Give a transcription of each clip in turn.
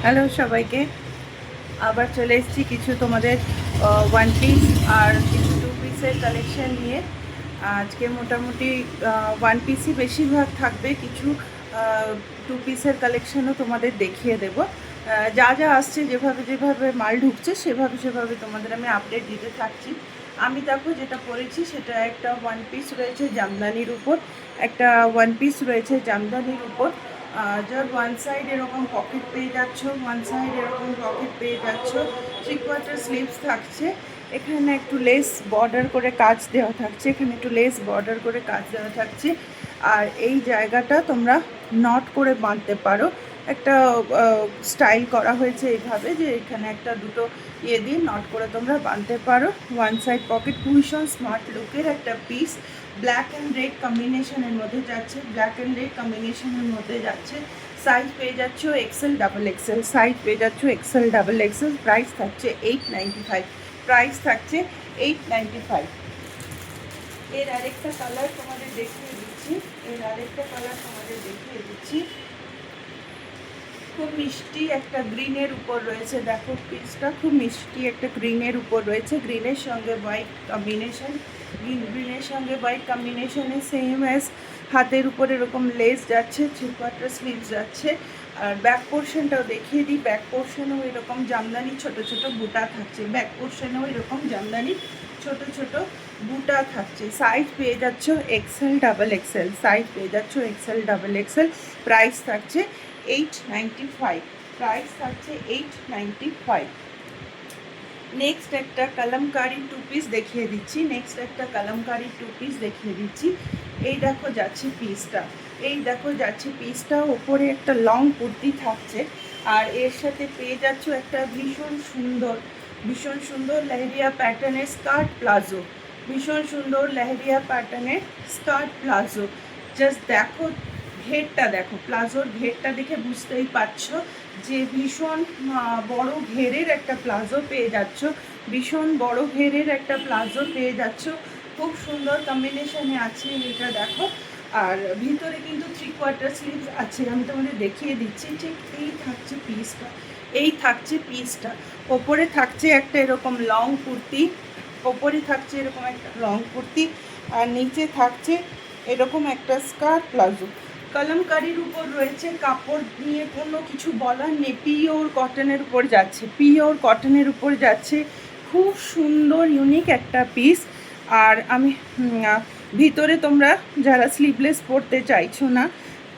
Hello সবাইকে, আবার চলে এসেছি কিছু তোমাদের ওয়ান পিস আর কিছু টু পিসের কালেকশন নিয়ে। আজকে মোটামুটি ওয়ান পিসই বেশিরভাগ থাকবে, কিছু টু পিসের কালেকশনও তোমাদের দেখিয়ে দেব। যা যা আসছে, যেভাবে যেভাবে মাল ঢুকছে সেভাবে সেভাবে তোমাদের আমি আপডেট দিতে থাকছি। আমি দেখো যেটা পরেছি সেটা একটা ওয়ান পিস রয়েছে জামদানির উপর, একটা ওয়ান পিস রয়েছে জামদানির উপর। যার ওয়ান সাইড এরকম পকেট পেয়ে যাচ্ছ, ওয়ান সাইড এরকম পকেট পেয়ে যাচ্ছ, 3/4 স্লিভস থাকছে। এখানে একটু লেস বর্ডার করে কাজ দেওয়া থাকছে, এখানে একটু লেস বর্ডার করে কাজ দেওয়া থাকছে। আর এই জায়গাটা তোমরা নট করে বাঁধতে পারো, একটা স্টাইল করা হয়েছে এইভাবে যে এখানে একটা দুটো ইয়ে দিয়ে নট করে তোমরা বাঁধতে পারো। ওয়ান সাইড পকেট, ভীষণ স্মার্ট লুকের একটা পিস। ব্ল্যাক অ্যান্ড রেড কম্বিনেশনের মধ্যে যাচ্ছে, ব্ল্যাক অ্যান্ড রেড কম্বিনেশনের মধ্যে যাচ্ছে। সাইজ পেয়ে যাচ্ছ এক্সেল ডাবল এক্সেল, সাইজ পেয়ে যাচ্ছ এক্সেল ডাবল এক্সেল। প্রাইস থাকছে 895, প্রাইস থাকছে 895। এর আরেকটা কালার তোমাদের দেখিয়ে দিচ্ছি, এর আরেকটা কালার তোমাদের দেখিয়ে দিচ্ছি। খুব মিষ্টি একটা গ্রিনের উপর রয়েছে, দেখো পিসটা খুব মিষ্টি একটা গ্রিনের উপর রয়েছে, গ্রিনের সঙ্গে হোয়াইট কম্বিনেশন, গ্রিনের সঙ্গে হোয়াইট কম্বিনেশনে সেম অ্যাজ হাতের উপর এরকম লেস যাচ্ছে, 3/4 স্লিভস যাচ্ছে। আর ব্যাক পোর্শনটাও দেখিয়ে দিই, ব্যাক পোর্শনেও এরকম জামদানি ছোট ছোট বুটা থাকছে, ব্যাক পোর্শনেও এরকম জামদানি ছোট ছোট বুটা থাকছে। সাইজ পেয়ে যাচ্ছ এক্সেল ডাবল এক্সেল, সাইজ পেয়ে যাচ্ছ এক্সেল ডাবল এক্সেল। প্রাইস থাকছে 895, প্রাইস থাকছে 895। নেক্সট একটা কলমকারি টু পিস দেখিয়ে দিচ্ছি, নেক্সট একটা কলমকারি টু পিস দেখিয়ে দিচ্ছি। এই দেখো যাচ্ছে পিসটা, এই দেখো যাচ্ছে পিসটা। ওপরে একটা লং কুর্তি থাকছে, আর এর সাথে পেয়ে যাচ্ছ একটা ভীষণ সুন্দর, ভীষণ সুন্দর লেহেরিয়া প্যাটার্নের স্কার্ট প্লাজো, ভীষণ সুন্দর লেহেরিয়া প্যাটার্নের স্কার্ট প্লাজো। জাস্ট দেখো ঘেরটা, দেখো প্লাজোর ঘেরটা দেখে বুঝতেই পারছো যে ভীষণ বড় ঘেরের একটা প্লাজো পেয়ে যাচ্ছ, ভীষণ বড় ঘেরের একটা প্লাজো পেয়ে যাচ্ছ। খুব সুন্দর কম্বিনেশনে আছে এটা, দেখো। আর ভিতরে কিন্তু 3/4 স্লিভস আছে, আমি তোমাদের দেখিয়ে দিচ্ছি। ঠিক এই থাকছে পিসটা, এই থাকছে পিসটা। ওপরে থাকছে একটা এরকম লং কুর্তি, ওপরে থাকছে এরকম একটা লং কুর্তি, আর নিচে থাকছে এরকম একটা স্কার্ট প্লাজো। কলমকারির উপর রয়েছে, কাপড় নিয়ে কোনো কিছু বলার নেই, পিওর কটনের উপর যাচ্ছে, পিওর কটনের উপর যাচ্ছে। খুব সুন্দর ইউনিক একটা পিস। আর আমি ভিতরে তোমরা যারা স্লিভলেস পরতে চাইছো না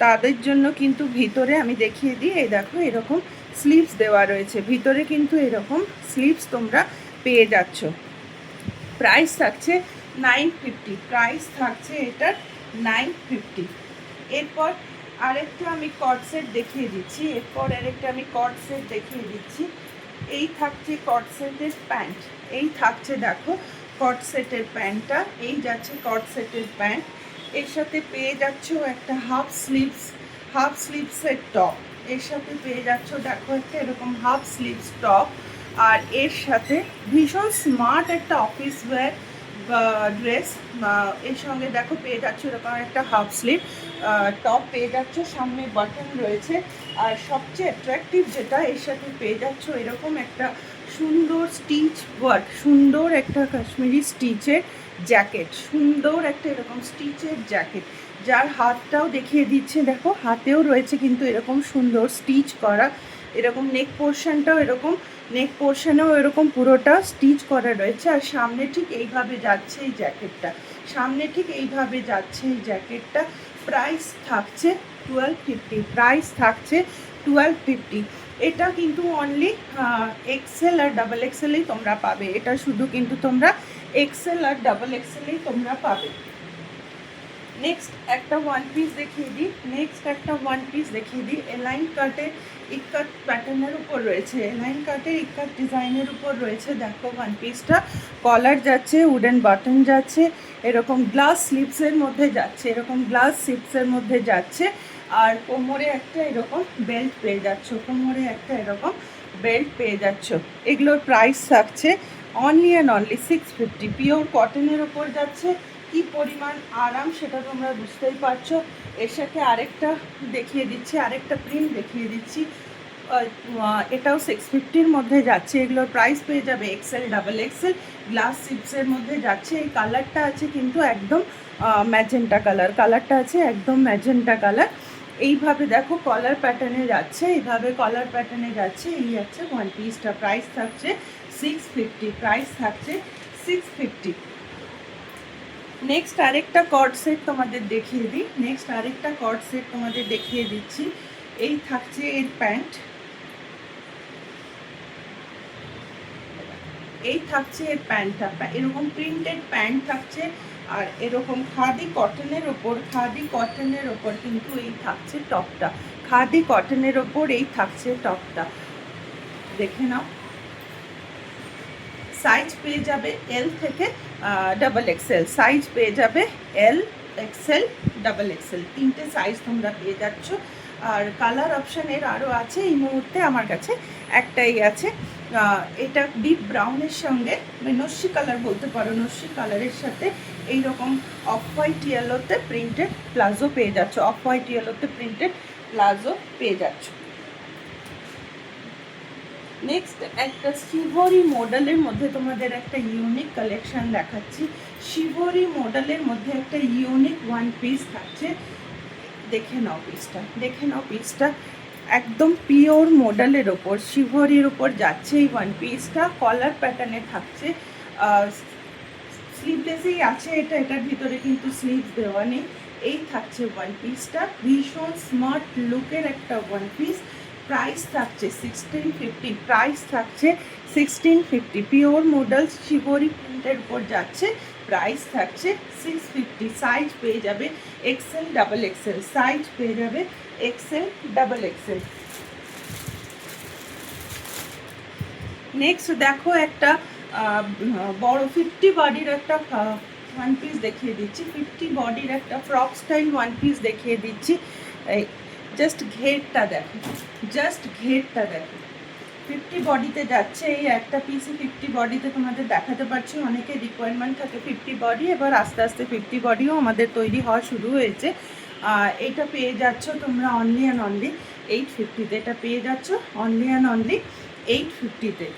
তাদের জন্য কিন্তু ভিতরে আমি দেখিয়ে দিই, এই দেখো এরকম স্লিভস দেওয়া রয়েছে, ভিতরে কিন্তু এরকম স্লিভস তোমরা পেয়ে যাচ্ছ। প্রাইস থাকছে 950, প্রাইস থাকছে এটার 950। এরপর আরেকটা আমি কট সেট দেখিয়ে দিচ্ছি, এরপর আরেকটা আমি কট সেট দেখিয়ে দিচ্ছি। এই থাকছে কট সেটের প্যান্ট, এই থাকছে দেখো কট সেটের প্যান্টটা, এই যাচ্ছে কট সেটের প্যান্ট। এর সাথে পেয়ে যাচ্ছ একটা হাফ স্লিভস, হাফ স্লিভসের টপ, এর সাথে পেয়ে যাচ্ছ দেখো একটা এরকম হাফ স্লিভস টপ। আর এর সাথে ভীষণ স্মার্ট একটা অফিস ওয়্যার ড্রেস, এর সঙ্গে দেখো পেয়ে যাচ্ছ এরকম একটা হাফ স্লিভ টপ পেয়ে যাচ্ছ, সামনে বাটন রয়েছে। আর সবচেয়ে অ্যাট্রাকটিভ যেটা, এর সাথে পেয়ে যাচ্ছ এরকম একটা সুন্দর স্টিচ ওয়ার্ক, সুন্দর একটা কাশ্মীরি স্টিচের জ্যাকেট, সুন্দর একটা এরকম স্টিচের জ্যাকেট, যার হাতটাও দেখিয়ে দিচ্ছে, দেখো হাতেও রয়েছে কিন্তু এরকম সুন্দর স্টিচ করা। এরকম নেক পোর্শনটাও এরকম, নেক পোর্শনেও এরকম পুরোটা স্টিচ করা রয়েছে। আর সামনে ঠিক এইভাবে যাচ্ছে এই জ্যাকেটটা, সামনে ঠিক এইভাবে যাচ্ছে এই জ্যাকেটটা। প্রাইস থাকছে 1250, প্রাইস থাকছে 1250। এটা কিন্তু অনলি এক্সেল আর ডাবল এক্সেলেই তোমরা পাবে, এটা শুধু কিন্তু তোমরা এক্সেল আর ডাবল এক্সেলেই তোমরা পাবে। নেক্সট একটা ওয়ান পিস দেখিয়ে দিই, নেক্সট একটা ওয়ান পিস দেখিয়ে দিই। এলাইন কাটের ইকাট প্যাটার্নের উপর রয়েছে, এলাইন কাটের ইকাট ডিজাইনের উপর রয়েছে। দেখো ওয়ান পিসটা কলার যাচ্ছে, উডেন বাটন যাচ্ছে, এরকম গ্লাস স্লিপসের মধ্যে যাচ্ছে, এরকম গ্লাস স্লিপসের মধ্যে যাচ্ছে। আর কোমরে একটা এরকম বেল্ট পেয়ে যাচ্ছ, কোমরে একটা এরকম বেল্ট পেয়ে যাচ্ছ। এগুলোর প্রাইস থাকছে অনলি অ্যান্ড অনলি 650। পিওর কটনের ওপর যাচ্ছে, কি পরিমাণ আরাম সেটা তোমরা বুঝতেই পারছো। এর সাথে আরেকটা দেখিয়ে দিচ্ছি, আরেকটা প্রিন্ট দেখিয়ে দিচ্ছি। এটাও 650-র মধ্যে যাচ্ছে। এগুলোর প্রাইস পেয়ে যাবে এক্সেল, ডাবল এক্সেল, গ্লাস সিপসের মধ্যে যাচ্ছে। এই কালারটা আছে কিন্তু একদম ম্যাজেন্টা কালার, কালারটা আছে একদম ম্যাজেন্টা কালার। এইভাবে দেখো কলার প্যাটার্নে যাচ্ছে, এইভাবে কলার প্যাটার্নে যাচ্ছে। এই হচ্ছে ওয়ান পিসটা, প্রাইস থাকছে 650, প্রাইস থাকছে 650। নেক্সট আরেকটা কর্ড সেট তোমাদের দেখিয়ে দিই, নেক্সট আরেকটা কর্ড সেট তোমাদের দেখিয়ে দিচ্ছি। এই থাকছে এর প্যান্ট, এই থাকছে এর প্যান্টটা, এরকম প্রিন্টেড প্যান্ট থাকছে। আর এরকম খাদি কটনের ওপর, খাদি কটনের ওপর কিন্তু এই থাকছে টপটা, খাদি কটনের ওপর এই থাকছে টপটা। দেখে নাও, সাইজ পেয়ে যাবে এল থেকে ডাবল এক্সেল, সাইজ পেয়ে যাবে এল, এক্সেল, ডাবল এক্সেল, তিনটে সাইজ তোমরা পেয়ে যাচ্ছ। আর কালার অপশানের আরও আছে, এই মুহূর্তে আমার কাছে একটাই আছে। এটা ডিপ ব্রাউনের সঙ্গে নস্যি কালার বলতে পারো, নস্যি কালারের সাথে এইরকম অফ হোয়াইট ইয়েলোতে প্রিন্টেড প্লাজো পেয়ে যাচ্ছ, অফ হোয়াইট ইয়েলোতে প্রিন্টেড প্লাজো পেয়ে যাচ্ছ। নেক্সট একটা শিভরি মডেলের মধ্যে তোমাদের একটা ইউনিক কালেকশন দেখাচ্ছি। শিভরি মডেলের মধ্যে একটা ইউনিক ওয়ান পিস থাকছে। দেখে নাও পিসটা, দেখে নাও পিসটা, একদম পিওর মডেলের ওপর শিভরির ওপর যাচ্ছে এই ওয়ান পিসটা। কলার প্যাটার্নে থাকছে, স্লিভলেসেই আছে এটা, এটার ভিতরে কিন্তু স্লিভস দেওয়া নেই। এই থাকছে ওয়ান পিসটা, ভীষণ স্মার্ট লুকের একটা ওয়ান পিস। প্রাইস থাকছে 1650, প্রাইস থাকছে 1650। পিওর মডেল শিবরি প্রিন্টের উপর যাচ্ছে, প্রাইস থাকছে 650। সাইজ পেয়ে যাবে এক্সেল, ডাবল এক্সেল, সাইজ পেয়ে যাবে এক্সেল, ডাবল এক্সেল। নেক্সট দেখো একটা বড় 50 বডির একটা ওয়ান পিস দেখিয়ে দিচ্ছি, 50 বডির একটা ফ্রক স্টাইল ওয়ান পিস দেখিয়ে দিচ্ছি। জাস্ট ঘেরটা দেখো, জাস্ট ঘেরটা দেখো, 50 বডিতে যাচ্ছে এই একটা পিসই। 50 বডিতে তোমাদের দেখাতে পারছি, অনেকের রিকোয়ারমেন্ট থাকে 50 বডি, এবার আস্তে আস্তে 50 বডিও আমাদের তৈরি হওয়া শুরু হয়েছে। এটা পেয়ে যাচ্ছ তোমরা অনলি অ্যান্ড অনলি 850-তে, এটা পেয়ে যাচ্ছ অনলি অ্যান্ড অনলি 850-তে।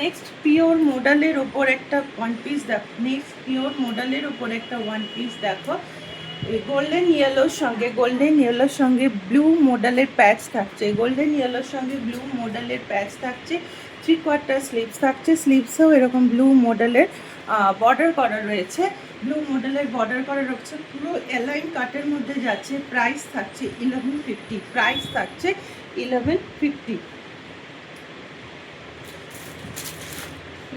নেক্সট পিওর মডেলের ওপর একটা ওয়ান পিস দেখো, নেক্সট পিওর মডেলের ওপর একটা ওয়ান পিস দেখো, গোল্ডেন ইয়েলোর সঙ্গে, গোল্ডেন ইয়েলোর সঙ্গে ব্লু মডেলের প্যাচ থাকছে, গোল্ডেন ইয়েলোর সঙ্গে ব্লু মডেলের প্যাচ থাকছে। 3/4 স্লিভস থাকছে, স্লিভসেও এরকম ব্লু মডেলের বর্ডার করা রয়েছে, ব্লু মডেলের বর্ডার করা রয়েছে, পুরো এলাইন কাটের মধ্যে যাচ্ছে। প্রাইস থাকছে 1150, প্রাইস থাকছে 1150।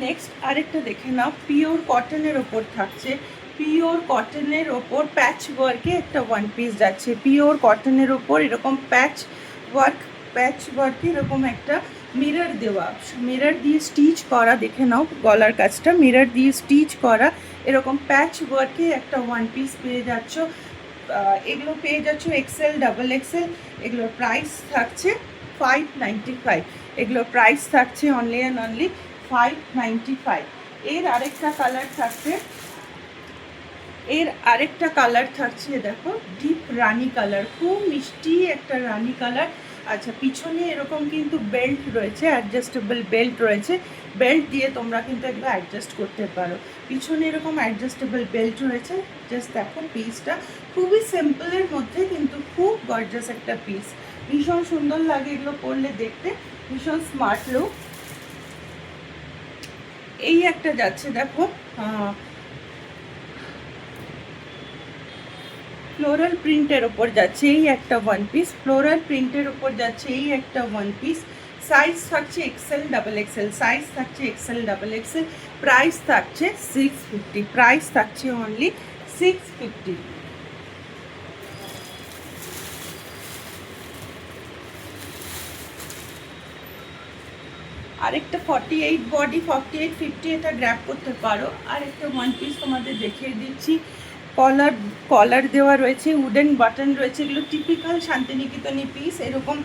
নেক্সট আরেকটা দেখে নাও, পিওর কটনের ওপর থাকছে, পিওর কটনের ওপর প্যাচ ওয়ার্কে একটা ওয়ান পিস যাচ্ছে। পিওর কটনের ওপর এরকম প্যাচ ওয়ার্কে এরকম একটা মিরর দেওয়া, মিরর দিয়ে স্টিচ করা, দেখে নাও গলার কাজটা মিরর দিয়ে স্টিচ করা, এরকম প্যাচ ওয়ার্কে একটা ওয়ান পিস পেয়ে যাচ্ছ। এগুলো পেয়ে যাচ্ছ এক্সেল, ডাবল এক্সেল। এগুলোর প্রাইস থাকছে 595, এগুলোর প্রাইস থাকছে অনলি অ্যান্ড অনলি 595। এর আরেকটা কালার থাকছে, এর আরেকটা কালার থাকছে দেখো ডিপ রানি কালার, খুব মিষ্টি একটা রানি কালার। আচ্ছা, পিছনে এরকম কিন্তু বেল্ট রয়েছে, অ্যাডজাস্টেবল বেল্ট রয়েছে, বেল্ট দিয়ে তোমরা কিন্তু এগুলো অ্যাডজাস্ট করতে পারো। পিছনে এরকম অ্যাডজাস্টেবল বেল্ট রয়েছে। জাস্ট দেখো পিসটা খুবই সিম্পলের মধ্যে কিন্তু খুব গর্জাস একটা পিস, ভীষণ সুন্দর লাগে এগুলো পরলে দেখতে, ভীষণ স্মার্ট লুক। এই একটা যাচ্ছে দেখো ফ্লোরাল প্রিন্টের ওপর যাচ্ছে এই একটা ওয়ান পিস, ফ্লোরাল প্রিন্টের ওপর যাচ্ছে এই একটা ওয়ান পিস। সাইজ থাকছে এক্সেল, ডাবল এক্সেল, সাইজ থাকছে এক্সেল, ডাবল এক্সেল। প্রাইস থাকছে 650, প্রাইস থাকছে অনলি 650। আরেকটা 48 বডি, 48-50 এটা গ্র্যাব করতে পারো। আরেকটা ওয়ান পিস তোমাদের দেখিয়ে দিচ্ছি, কলার দেওয়া রয়েছে, উডেন বাটন রয়েছে, এগুলো টিপিক্যাল শান্তিনিকেতনী পিস। এরকম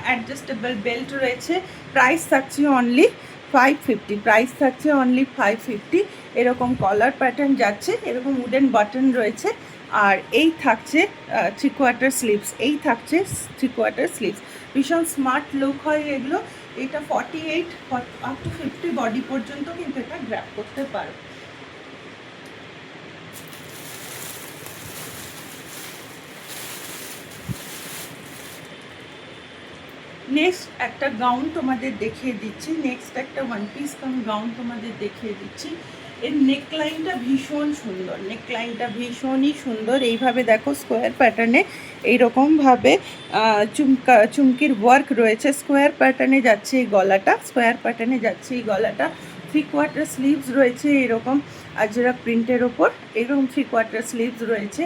অ্যাডজাস্টেবল বেল্ট রয়েছে। প্রাইস থাকছে অনলি 550, প্রাইস থাকছে অনলি 550। এরকম কলার প্যাটার্ন যাচ্ছে, এরকম উডেন বাটন রয়েছে, আর এই থাকছে 3/4 স্লিভস, এই থাকছে 3/4 স্লিভস। ভীষণ স্মার্ট লুক হয় এগুলো। এটা 48 আপ টু 50 বডি পর্যন্ত কিন্তু এটা গ্র্যাব করতে পারো। নেক্সট একটা গাউন তোমাদের দেখিয়ে দিচ্ছি, নেক্সট একটা ওয়ান পিস গাউন তোমাদের দেখিয়ে দিচ্ছি। এর নেকলাইনটা ভীষণ সুন্দর, নেকলাইনটা ভীষণই সুন্দর। এইভাবে দেখো স্কোয়ার প্যাটার্নে এইরকমভাবে চুমকির ওয়ার্ক রয়েছে। স্কোয়ার প্যাটার্নে যাচ্ছে এই গলাটা, স্কোয়ার প্যাটার্নে যাচ্ছে এই গলাটা। 3/4 স্লিভস রয়েছে এরকম আজরাক প্রিন্টের ওপর, এরকম 3/4 স্লিভস রয়েছে।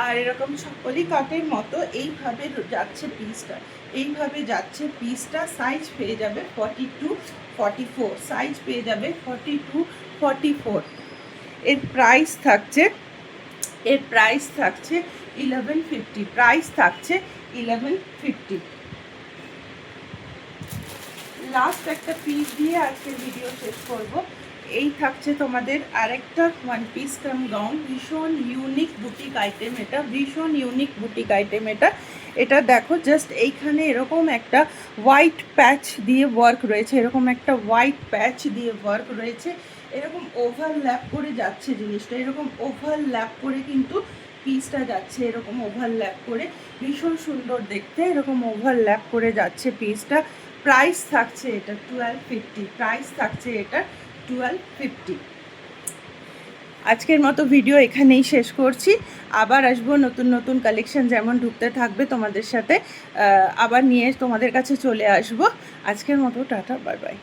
আর এরকম সকলি কাটের মতো এইভাবে যাচ্ছে পিসটা, এইভাবে যাচ্ছে পিসটা। সাইজ পেয়ে যাবে 42, 44, সাইজ পেয়ে যাবে 42, 44। এর প্রাইস থাকছে 1150, প্রাইস থাকছে 1150। লাস্ট একটা পিস দিয়ে আজকের ভিডিও শেষ করব। এই থাকছে তোমাদের আরেকটা ওয়ান পিস গাউন, ভীষণ ইউনিক বুটিক আইটেম এটা, ভীষণ ইউনিক বুটিক আইটেম এটা। এটা দেখো জাস্ট এইখানে এরকম একটা হোয়াইট প্যাচ দিয়ে ওয়ার্ক রয়েছে, এরকম একটা হোয়াইট প্যাচ দিয়ে ওয়ার্ক রয়েছে। এরকম ওভারল্যাপ করে যাচ্ছে জিনিসটা, এরকম ওভারল্যাপ করে কিন্তু পিসটা যাচ্ছে, এরকম ওভারল্যাপ করে, ভীষণ সুন্দর দেখতে। এরকম ওভারল্যাপ করে যাচ্ছে পিসটা। প্রাইস থাকছে এটা 1250, প্রাইস থাকছে এটা 1250। আজকের মতো ভিডিও এখানেই শেষ করছি। আবার আসবো নতুন নতুন কালেকশন যেমন ঢুকতে থাকবে তোমাদের সাথে আবার নিয়ে তোমাদের কাছে চলে আসবো। আজকের মতো টাটা, বাই বাই।